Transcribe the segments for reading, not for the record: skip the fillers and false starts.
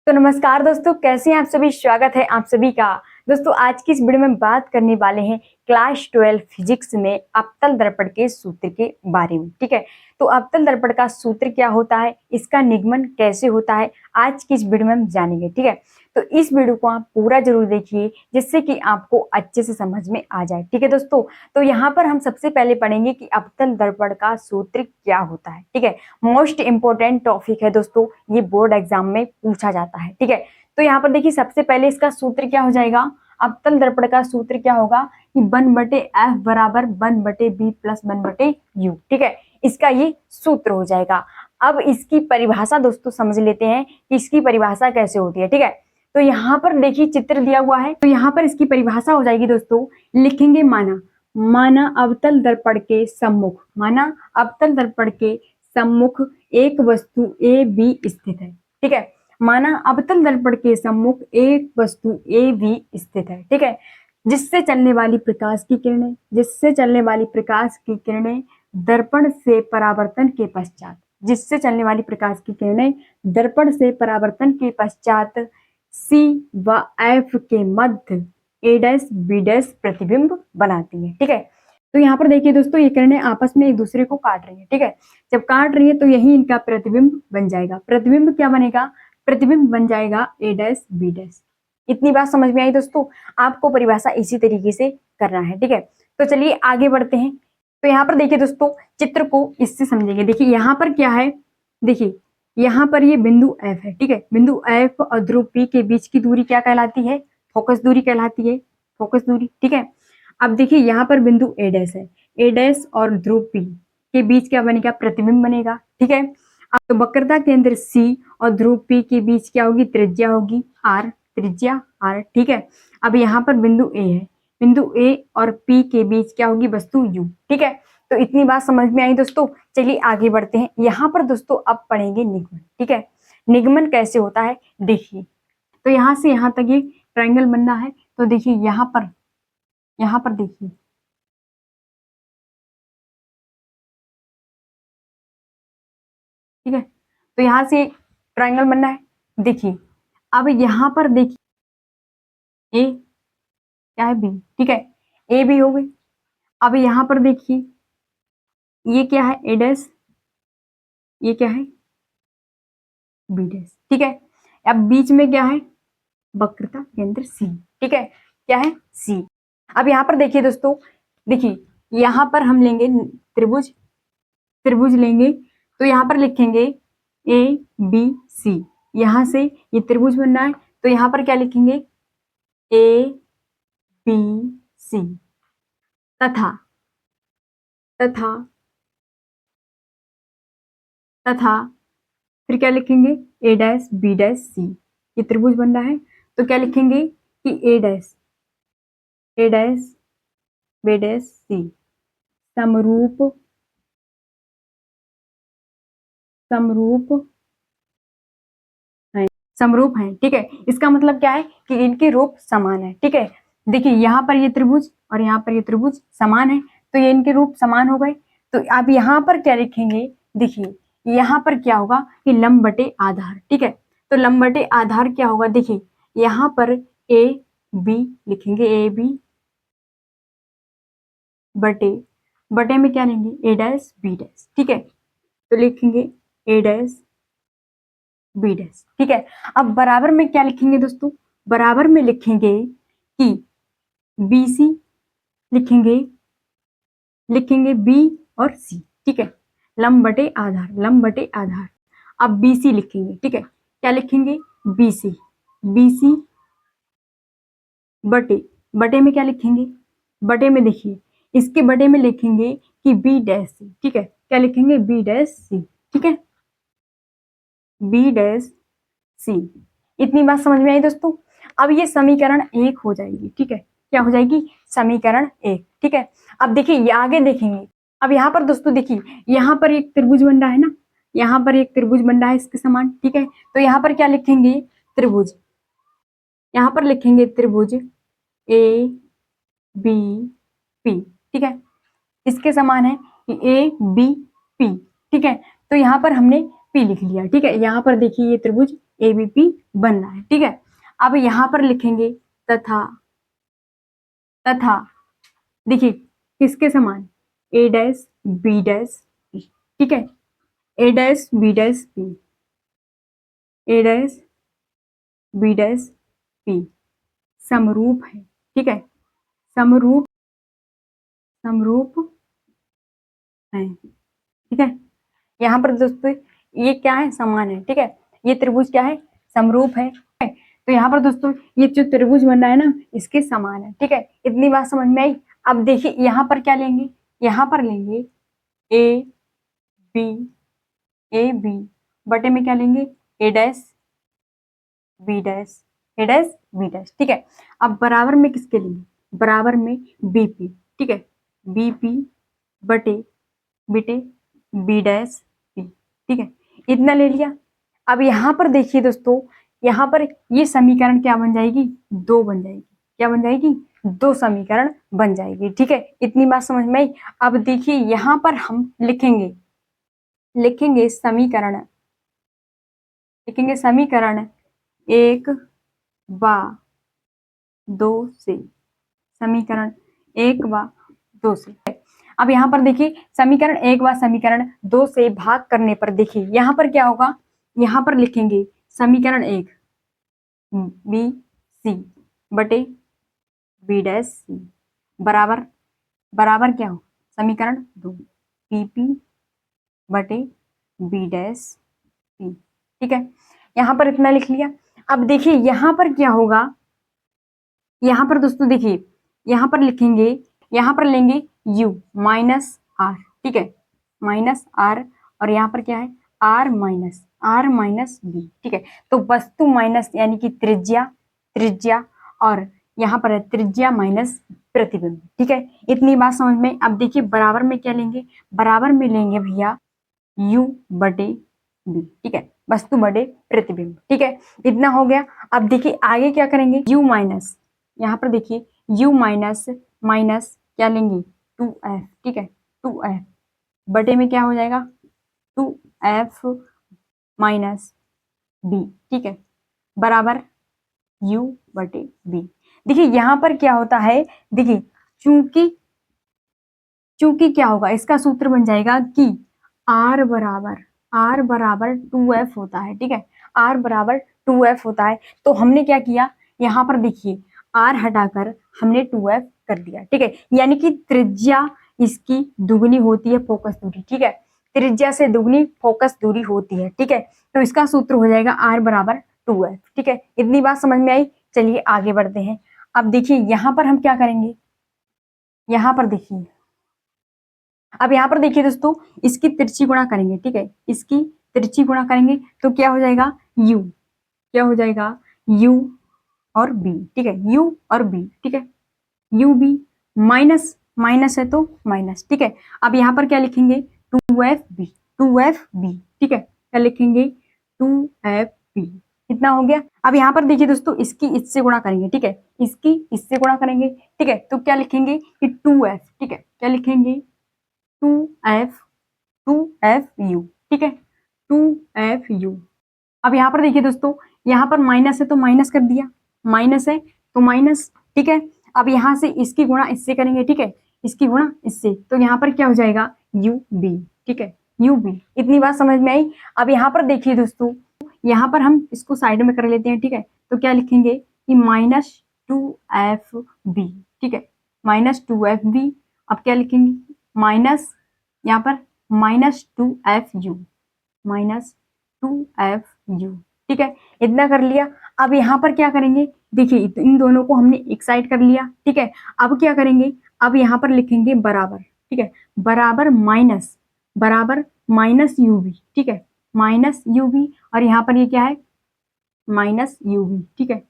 तो नमस्कार दोस्तों, कैसे हैं आप सभी। स्वागत है आप सभी का। दोस्तों आज की इस वीडियो में बात करने वाले हैं क्लास 12 फिजिक्स में अवतल दर्पण के सूत्र के बारे में। ठीक है, तो अवतल दर्पण का सूत्र क्या होता है, इसका निगमन कैसे होता है, आज की इस वीडियो में हम जानेंगे। ठीक है, तो इस वीडियो को आप पूरा जरूर देखिए जिससे कि आपको अच्छे से समझ में आ जाए। ठीक है दोस्तों, तो यहाँ पर हम सबसे पहले पढ़ेंगे कि अवतल दर्पण का सूत्र क्या होता है। ठीक है, मोस्ट इंपोर्टेंट टॉपिक है दोस्तों, ये बोर्ड एग्जाम में पूछा जाता है। ठीक है, तो यहाँ पर देखिए सबसे पहले इसका सूत्र क्या हो जाएगा। अवतल दर्पण का सूत्र क्या होगा कि 1/f बराबर 1/b प्लस 1/u। ठीक है, इसका ये सूत्र हो जाएगा। अब इसकी परिभाषा दोस्तों समझ लेते हैं कि इसकी परिभाषा कैसे होती है। ठीक है, तो यहाँ पर देखिए चित्र दिया हुआ है, तो यहाँ पर इसकी परिभाषा हो जाएगी दोस्तों। लिखेंगे माना अवतल दर्पण के सम्मुख, माना अवतल दर्पण के सम्मुख एक वस्तु ए बी स्थित है। ठीक है, माना अवतल दर्पण के सम्मुख एक वस्तु ए बी स्थित है। ठीक है, जिससे चलने वाली प्रकाश की किरणें दर्पण से परावर्तन के पश्चात, जिससे चलने वाली प्रकाश की किरणें दर्पण से परावर्तन के पश्चात सी व एफ के मध्य ए डैश बी डैश प्रतिबिंब बनाती है। ठीक है, तो यहाँ पर देखिए दोस्तों, ये किरणें आपस में एक दूसरे को काट रही है। ठीक है, जब काट रही है तो यही इनका प्रतिबिंब बन जाएगा। प्रतिबिंब क्या बनेगा, प्रतिबिंब बन जाएगा ए डैश बी डैश। इतनी बात समझ में आई दोस्तों, आपको परिभाषा इसी तरीके से करना है। ठीक है, तो चलिए आगे बढ़ते हैं। तो यहाँ पर देखिए दोस्तों, चित्र को इससे समझेंगे। देखिए यहाँ पर क्या है, देखिए यहाँ पर ये बिंदु एफ है। ठीक है, बिंदु एफ और ध्रुव पी के बीच की दूरी क्या कहलाती है, फोकस दूरी कहलाती है, फोकस दूरी। ठीक है, अब देखिए यहाँ पर बिंदु ए डैश है, ए डैश और ध्रुव पी के बीच क्या बनेगा, प्रतिबिंब बनेगा। ठीक है, अब तो वक्रता केंद्र सी और ध्रुव पी के बीच क्या होगी, त्रिज्या होगी आर, त्रिज्या आर। ठीक है, अब यहाँ पर बिंदु ए है, बिंदु ए और पी के बीच क्या होगी, वस्तु यू। ठीक है, तो इतनी बात समझ में आई दोस्तों। चलिए आगे बढ़ते हैं। यहाँ पर दोस्तों अब पढ़ेंगे निगमन। ठीक है, निगमन कैसे होता है देखिए, तो यहाँ से यहाँ तक ये ट्रायंगल बनना है। तो देखिए यहाँ पर देखिए, ठीक है, तो यहाँ से ट्रायंगल बनना है। देखिए अब यहाँ पर देखिए ए क्या है, बी। ठीक है, ए बी हो गई। अब यहाँ पर देखिए ये क्या है, ए डैश, ये क्या है, बी डैश। ठीक है, अब बीच में क्या है, वक्रता केंद्र सी। ठीक है, क्या है, सी। अब यहाँ पर देखिए दोस्तों, देखिए यहाँ पर हम लेंगे त्रिभुज, त्रिभुज लेंगे तो यहाँ पर लिखेंगे ए बी सी। यहाँ से ये त्रिभुज बनना है तो यहाँ पर क्या लिखेंगे, ए बी सी, तथा तथा तथा फिर क्या लिखेंगे, ए डैश बी डैश सी। ये त्रिभुज बन रहा है तो क्या लिखेंगे कि ए डैश बी डैश सी समरूप समरूप है, समरूप है। ठीक है, इसका मतलब क्या है कि इनके रूप समान है। ठीक है, देखिए यहाँ पर ये त्रिभुज और यहाँ पर ये त्रिभुज समान है तो ये इनके रूप समान हो गए। तो आप यहाँ पर क्या लिखेंगे, देखिए यहाँ पर क्या होगा कि लंब बटे आधार। ठीक है, तो लंब बटे आधार क्या होगा, देखिए यहाँ पर ए बी लिखेंगे, ए बी बटे बटे में क्या लेंगे, ए डैश बी डैश। ठीक है, तो लिखेंगे ए डैश बी डैश। ठीक है, अब बराबर में क्या लिखेंगे दोस्तों, बराबर में लिखेंगे कि बी सी लिखेंगे, लिखेंगे बी और सी। ठीक है, लंब बटे आधार, लंब बटे आधार। अब बी सी लिखेंगे। ठीक है, क्या लिखेंगे, बी सी, बी सी बटे बटे में क्या लिखेंगे, बटे में देखिए इसके बटे में लिखेंगे कि बी डैश सी। ठीक है, क्या लिखेंगे, बी डैश सी। ठीक है, बी डैश सी। इतनी बात समझ में आई दोस्तों। अब ये समीकरण 1 हो जाएगी। ठीक है, क्या हो जाएगी, समीकरण 1। ठीक है, अब देखिए ये आगे देखेंगे। अब यहाँ पर दोस्तों देखिए यहाँ पर एक त्रिभुज बन रहा है ना, यहाँ पर एक त्रिभुज बन रहा है इसके समान। ठीक है, तो यहाँ पर क्या लिखेंगे, त्रिभुज, यहाँ पर लिखेंगे त्रिभुज ए बी पी। ठीक है, इसके समान है कि ए बी पी। ठीक है, तो यहाँ पर हमने पी लिख लिया। ठीक है, यहाँ पर देखिए ये त्रिभुज ABP बन रहा है। ठीक है, अब यहाँ पर लिखेंगे तथा देखिए किसके समान, A dash B dash P। ठीक है, A dash B dash P, A dash B dash P समरूप है। ठीक है, समरूप है। ठीक है, यहाँ पर दोस्तों ये क्या है, समान है। ठीक है, ये त्रिभुज क्या है, समरूप है। तो यहाँ पर दोस्तों ये जो त्रिभुज बन रहा है ना, इसके समान है। ठीक है, इतनी बात समझ में आई। अब देखिए यहाँ पर क्या लेंगे, यहाँ पर लेंगे ए बी बटे में क्या लेंगे, ए डैश बी डैश, ए डैश बी डैश। ठीक है, अब बराबर में किसके लेंगे, बराबर में बीपी। ठीक है, बीपी बटे बी डैश पी। ठीक है, इतना ले लिया। अब यहाँ पर देखिए दोस्तों, यहाँ पर ये समीकरण क्या बन जाएगी, 2 बन जाएगी। क्या बन जाएगी, 2 समीकरण बन जाएगी। ठीक है, इतनी बात समझ में आई। अब देखिए यहाँ पर हम लिखेंगे समीकरण 1 व 2 से, समीकरण 1 व 2 से। अब यहाँ पर देखिए समीकरण 1 व समीकरण 2 से भाग करने पर देखिए यहाँ पर क्या होगा, यहाँ पर लिखेंगे समीकरण 1 बी सी बटे बी डैश सी बराबर क्या हो, समीकरण 2 पी बटे बी डैश पी। ठीक है, यहाँ पर इतना लिख लिया। अब देखिए यहाँ पर क्या होगा, यहाँ पर दोस्तों देखिए यहाँ पर लिखेंगे, यहाँ पर लेंगे u माइनस आर। ठीक है, माइनस आर, और यहाँ पर क्या है, आर माइनस बी। ठीक है, तो वस्तु माइनस यानी कि त्रिज्या और यहाँ पर है त्रिज्या माइनस प्रतिबिंब। ठीक है, इतनी बात समझ में। अब देखिए बराबर में क्या लेंगे, बराबर में लेंगे भैया u बटे बी। ठीक है, वस्तु बटे प्रतिबिंब। ठीक है, इतना हो गया। अब देखिए आगे क्या करेंगे, u माइनस, यहाँ पर देखिए u माइनस क्या लेंगे, 2f। ठीक है, 2f बटे में क्या हो जाएगा, 2f माइनस बी। ठीक है, बराबर u बटे बी। देखिए यहाँ पर क्या होता है, देखिए चूंकि क्या होगा, इसका सूत्र बन जाएगा कि r बराबर 2f होता है। ठीक है, r बराबर 2f होता है। तो हमने क्या किया, यहाँ पर देखिए r हटाकर हमने 2f कर दिया। ठीक है, यानी कि त्रिज्या इसकी दुगनी होती है फोकस दूरी। ठीक है, त्रिज्या से दुगनी फोकस दूरी होती है। ठीक है, तो इसका सूत्र हो जाएगा r बराबर 2f। ठीक है, इतनी बात समझ में आई। चलिए आगे बढ़ते हैं। अब देखिए यहाँ पर हम क्या करेंगे, यहाँ पर देखिए, अब यहाँ पर देखिए दोस्तों, इसकी तिरछी गुणा करेंगे। ठीक है, इसकी तिरछी गुणा करेंगे तो क्या हो जाएगा, u, क्या हो जाएगा, u और b। ठीक है, u और b। ठीक है, u b माइनस है तो माइनस। ठीक है, अब यहाँ पर क्या लिखेंगे, 2fb। ठीक है, क्या लिखेंगे, 2fb। कितना हो गया। अब यहाँ पर देखिए दोस्तों, इसकी इससे गुणा करेंगे। ठीक है, इसकी इससे गुणा करेंगे। ठीक है, तो क्या लिखेंगे कि 2f। ठीक है, क्या लिखेंगे, 2fu। ठीक है, 2fu। अब यहाँ पर देखिए दोस्तों, यहाँ पर माइनस है तो माइनस कर दिया, माइनस है तो माइनस। ठीक है, अब यहाँ से इसकी गुणा इससे करेंगे। ठीक है, इसकी गुणा इससे, तो यहाँ पर क्या हो जाएगा, ub। ठीक है, ub। इतनी बात समझ में आई। अब यहाँ पर देखिए दोस्तों, यहाँ पर हम इसको साइड में कर लेते हैं। ठीक है, तो क्या लिखेंगे कि -2fb। ठीक है, -2fb। अब क्या लिखेंगे, माइनस, यहाँ पर -2fu। ठीक है, इतना कर लिया। अब यहाँ पर क्या करेंगे, देखिए इन दोनों को हमने एक साइड कर लिया। ठीक है, अब क्या करेंगे, अब यहाँ पर लिखेंगे बराबर। ठीक है, बराबर माइनस ub। ठीक है, माइनस ub, और यहाँ पर ये क्या है, -ub। ठीक है,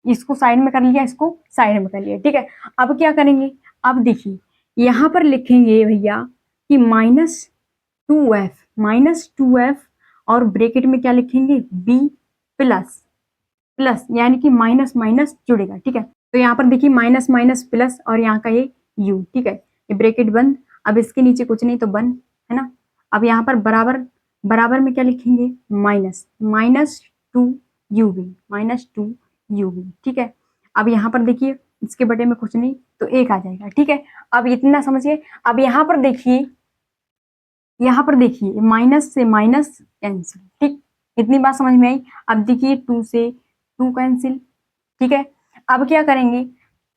इसको साइड में कर लिया, इसको साइड में कर लिया। ठीक है, अब क्या करेंगे, अब देखिए यहाँ पर लिखेंगे भैया कि -2f और ब्रैकेट में क्या लिखेंगे, b प्लस यानी कि माइनस माइनस जुड़ेगा। ठीक है, तो यहाँ पर देखिए माइनस प्लस और यहाँ का ये u। ठीक है, ये ब्रैकेट बंद, अब इसके नीचे कुछ नहीं तो बंद है ना। अब यहाँ पर बराबर में क्या लिखेंगे, -2f UV, -2 UV, ठीक है। अब यहाँ पर देखिए इसके बटे में कुछ नहीं तो 1 आ जाएगा, ठीक है। अब इतना समझिए। अब यहाँ पर देखिए माइनस से माइनस कैंसिल, ठीक, इतनी बात समझ में आई। अब देखिए 2 से 2 कैंसिल, ठीक है। अब क्या करेंगे,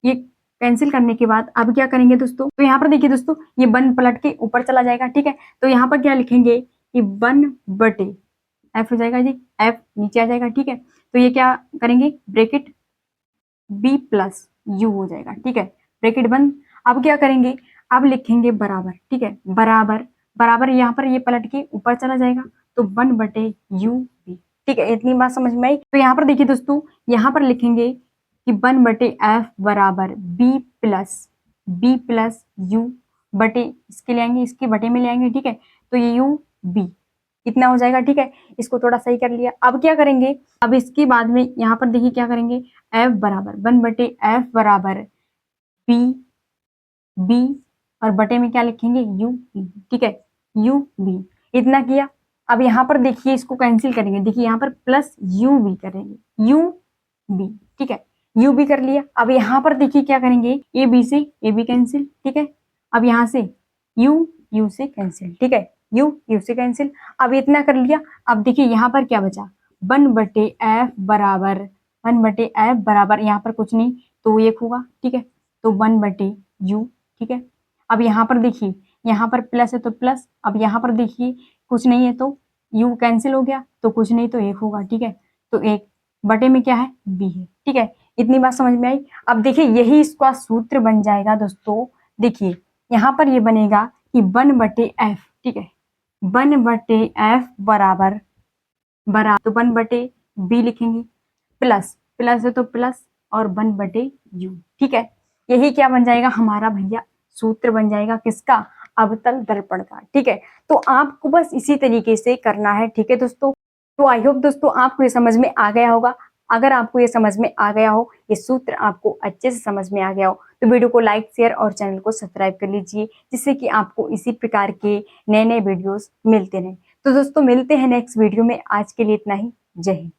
ये कैंसिल करने के बाद अब क्या करेंगे दोस्तों, तो यहाँ पर देखिए दोस्तों ये 1 पलट के ऊपर चला जाएगा, ठीक है। तो यहाँ पर क्या लिखेंगे कि 1/f हो जाएगा जी, f नीचे आ जाएगा, ठीक है। तो ये क्या करेंगे, ब्रैकेट b प्लस u हो जाएगा, ठीक है, ब्रैकेट बंद। अब क्या करेंगे, अब लिखेंगे बराबर, ठीक है, बराबर बराबर यहाँ पर ये पलट के ऊपर चला जाएगा तो 1/UV, ठीक है। इतनी बात समझ में आई। तो यहाँ पर देखिए दोस्तों यहाँ पर लिखेंगे कि 1/f बराबर b प्लस u बटे इसके ले आएंगे, इसके बटे में ले आएंगे, ठीक है। तो ये UB इतना हो जाएगा, ठीक है। इसको थोड़ा सही कर लिया। अब क्या करेंगे, अब इसके बाद में यहाँ पर देखिए क्या करेंगे, f बराबर 1/f बराबर b और बटे में क्या लिखेंगे UB, ठीक है, UB इतना किया। अब यहाँ पर देखिए इसको कैंसिल करेंगे, देखिए यहाँ पर प्लस UB करेंगे, UB, ठीक है, UB कर लिया। अब यहाँ पर देखिए क्या करेंगे, AB से AB कैंसिल, ठीक है। अब यहाँ से U से कैंसिल, ठीक है, U से कैंसिल। अब इतना कर लिया। अब देखिए यहाँ पर क्या बचा, 1/f बराबर यहाँ पर कुछ नहीं तो 1 होगा, ठीक है, तो 1/U, ठीक है। अब यहाँ पर देखिए यहाँ पर प्लस है तो प्लस, अब यहाँ पर देखिए कुछ नहीं है तो U कैंसिल हो गया, तो कुछ नहीं तो 1 होगा, ठीक है। तो 1 बटे में क्या है, B है, ठीक है। इतनी बात समझ में आई। अब देखिए यही इसका सूत्र बन जाएगा दोस्तों। देखिए यहाँ पर ये बनेगा कि 1/f, ठीक है, 1/f बराबर तो 1/b लिखेंगे, प्लस प्लस है तो प्लस और 1/u, ठीक है। यही क्या बन जाएगा हमारा भैया, सूत्र बन जाएगा किसका, अवतल दर्पण का, ठीक है। तो आपको बस इसी तरीके से करना है, ठीक है दोस्तों। तो आई होप दोस्तों आपको ये समझ में आ गया होगा। अगर आपको ये समझ में आ गया हो, ये सूत्र आपको अच्छे से समझ में आ गया हो, तो वीडियो को लाइक शेयर और चैनल को सब्सक्राइब कर लीजिए, जिससे कि आपको इसी प्रकार के नए नए वीडियोस मिलते रहें। तो दोस्तों मिलते हैं नेक्स्ट वीडियो में, आज के लिए इतना ही, जय हिंद।